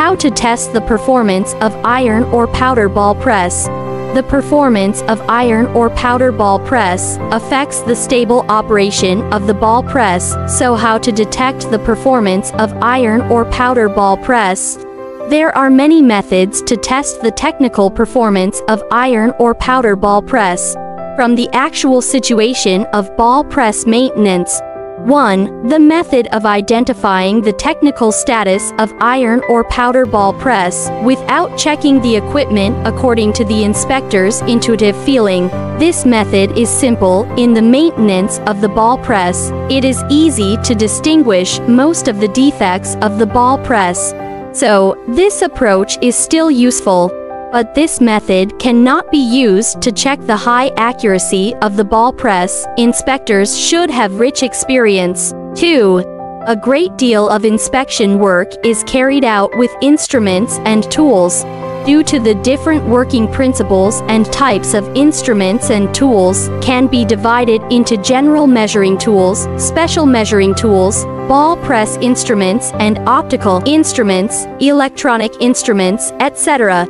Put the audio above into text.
How to test the performance of iron or powder ball press. The performance of iron or powder ball press affects the stable operation of the ball press, so how to detect the performance of iron or powder ball press? There are many methods to test the technical performance of iron or powder ball press. From the actual situation of ball press maintenance. 1. The method of identifying the technical status of iron or powder ball press without checking the equipment according to the inspector's intuitive feeling. This method is simple. In the maintenance of the ball press, it is easy to distinguish most of the defects of the ball press. So, this approach is still useful. But this method cannot be used to check the high accuracy of the ball press. Inspectors should have rich experience. 2. A great deal of inspection work is carried out with instruments and tools. Due to the different working principles and types of instruments and tools can be divided into general measuring tools, special measuring tools, ball press instruments and optical instruments, electronic instruments, etc.